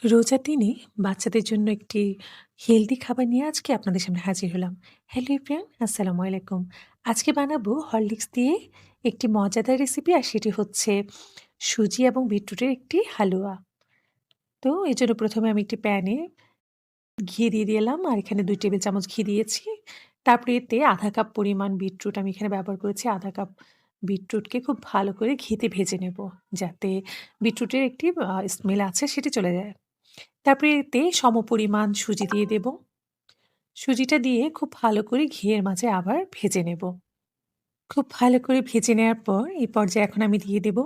রোজার দিনে বাচ্চাদের জন্য একটি হেলদি খাবার নিয়ে আজকে আপনাদের সামনে হাজির হলাম। হ্যালো এভরিওয়ান, আসসালামু আলাইকুম। আজকে বানাবো হরলিক্স দিয়ে একটি মজাদার রেসিপি আর সেটি হচ্ছে সুজি এবং বিটরুটের একটি হালুয়া। তো এজন্য ১ম এ আমি একটি প্যানে ঘি দিয়ে দিলাম আর এখানে ২ টেবিল চামচ ঘি দিয়েছি। তারপরে এতে ১/২ কাপ পরিমাণ বিটরুট আমি এখানে ব্যবহার করেছি। ১/২ কাপ বিটরুটকে খুব ভালো করে ঘিতে ভেজে নেব। যাতে বিটরুটের একটি স্মেল আছে সেটি চলে যায়। তারপরে এতে সমপরিমাণ সুজি দিয়ে দেব। সুজিটা দিয়ে খুব ভালো করে ঘিয়ের মাঝে আবার ভেজে নেব। খুব ভালো করে ভেজে নেওয়ার পর এই পর্যায়ে এখন আমি দিয়ে দেব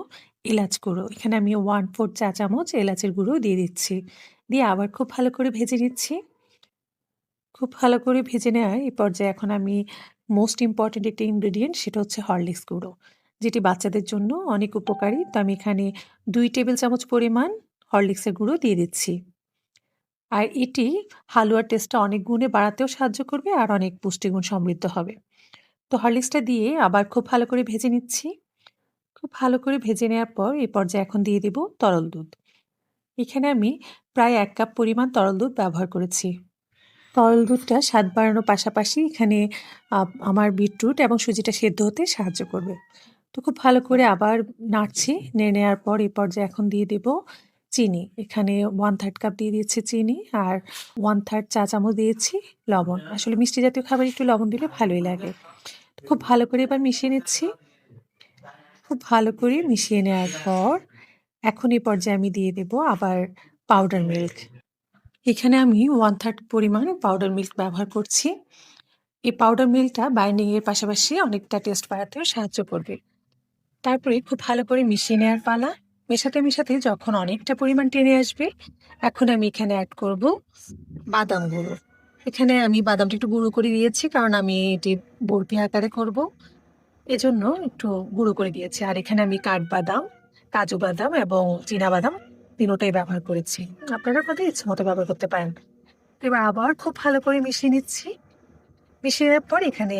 এলাচ গুঁড়ো। এখানে আমি 1/4 চা চামচ এলাচের গুঁড়ো দিয়ে দিচ্ছি। দিয়ে আবার খুব ভালো করে ভেজে নিচ্ছি। খুব ভালো করে ভেজে নেওয়ায় এই পর্যায়ে এখন আমি মোস্ট ইম্পোর্টেন্ট একটি ইনগ্রেডিয়েন্ট সেটা হচ্ছে হরলিক্স গুঁড়ো। যেটি বাচ্চাদের জন্য অনেক উপকারী। তো আমি এখানে ২ টেবিল চামচ পরিমাণ হরলিক্সের গুঁড়ো দিয়ে দিচ্ছি। আর এটি হালুয়ার টেস্টটা অনেক গুণে বাড়াতেও সাহায্য করবে আর অনেক পুষ্টিগুণ সমৃদ্ধ হবে। তো হরলিক্সটা দিয়ে আবার খুব ভালো করে ভেজে নিচ্ছি। খুব ভালো করে ভেজে নেওয়ার পর এই পর্যায়ে এখন দিয়ে দিব তরল দুধ। এখানে আমি প্রায় ১ কাপ পরিমাণ তরল দুধ ব্যবহার করেছি। তরল দুধটা স্বাদ বাড়ানোর পাশাপাশি এখানে আ আমার বিটরুট এবং সুজিটা সেদ্ধ হতে সাহায্য করবে। তো খুব ভালো করে আবার নাড়ছি। নেড়ে নেওয়ার পর এই পর্যায়ে এখন দিয়ে দেব চিনি। এখানে 1/3 কাপ দিয়ে দিয়েছি চিনি আর 1/3 চা চামচ দিয়েছি লবণ। আসলে মিষ্টি জাতীয় খাবারে একটু লবণ দিলে ভালোই লাগে। খুব ভালো করে এবার মিশিয়ে নিচ্ছি। খুব ভালো করে মিশিয়ে নেওয়ার পর এখন এই পর্যায়ে আমি দিয়ে দেব আবার পাউডার মিল্ক। এখানে আমি 1/3 পরিমাণ পাউডার মিল্ক ব্যবহার করছি। এই পাউডার মিল্কটা বাইন্ডিং এর পাশাপাশি অনেকটা টেস্ট বাড়াতেও সাহায্য করবে। তারপরে খুব ভালো করে মিশিয়ে নেওয়ার পালা। মেশাতে যখন অনেকটা পরিমাণ টেনে আসবে, এখন আমি এখানে এড করব বাদাম গুঁড়ো। এখানে আমি বাদামটা একটু গুঁড়ো করে দিয়েছি কারণ আমি এটি বরফি আকারে করব। এজন্য একটু গুঁড়ো করে দিয়েছি। আর এখানে আমি কাঠবাদাম, কাজু বাদাম এবং চীনাবাদাম ৩ টাই ব্যবহার করেছি। আপনারা আপনাদের ইচ্ছেমতো ব্যবহার করতে পারেন। তো এবার আবার খুব ভালো করে মিশিয়ে নিচ্ছি। মিশিয়ে নেওয়ার পর এখানে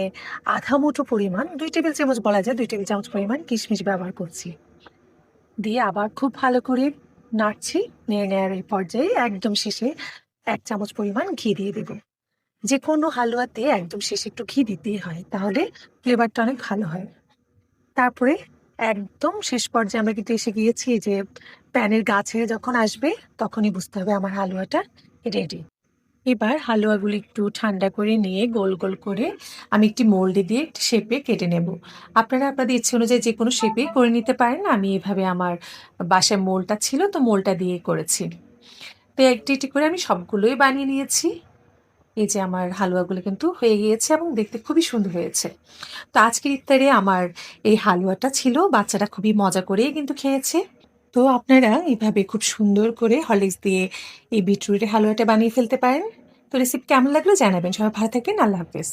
১/২ মুঠো পরিমাণ ২ টেবিল চামচ বলা যায় ২ টেবিল চামচ পরিমাণ কিশমিশ ব্যবহার করছি। দিয়ে আবার খুব ভালো করে নাড়ছি। নেড়ে নেওয়ার এই পর্যায়ে একদম শেষে ১ চামচ পরিমাণ ঘি দিয়ে দেব। যেকোনো হালুয়াতে একদম শেষে একটু ঘি দিতেই হয়। তাহলে ফ্লেভারটা অনেক ভালো হয়। তারপরে একদম শেষ পর্যায়ে আমরা কিন্তু এসে গিয়েছি এই যে প্যানের গা ছেড়ে যখন আসবে তখনই বুঝতে হবে আমার হালুয়াটা রেডি। এবার হালুয়াগুলো একটু ঠান্ডা করে নিয়ে গোল, গোল করে আমি একটি মোল্ডে দিয়ে একটি শেপে কেটে নেব। আপনারা আপনাদের ইচ্ছে অনুযায়ী যেকোনো শেপেই করে নিতে পারেন। আমি এভাবে আমার বাসায় মোল্ডটা ছিল তো মোল্ডটা দিয়ে করেছি। তো একটি, একটি করে আমি সবগুলোই বানিয়ে নিয়েছি। এই যে আমার হালুয়াগুলো কিন্তু হয়ে গিয়েছে এবং দেখতে খুবই সুন্দর হয়েছে। তো আজকের ইফতারে আমার এই হালুয়াটা ছিল। বাচ্চারা খুবই মজা করেই কিন্তু খেয়েছে। তো আপনারা এভাবে খুব সুন্দর করে হরলিক্স দিয়ে এই বিটরুটের হালুয়াটা বানিয়ে ফেলতে পারেন। তো রেসিপি কেমন লাগলো জানাবেন। সবাই ভালো থাকবেন। আল্লাহ হাফেজ।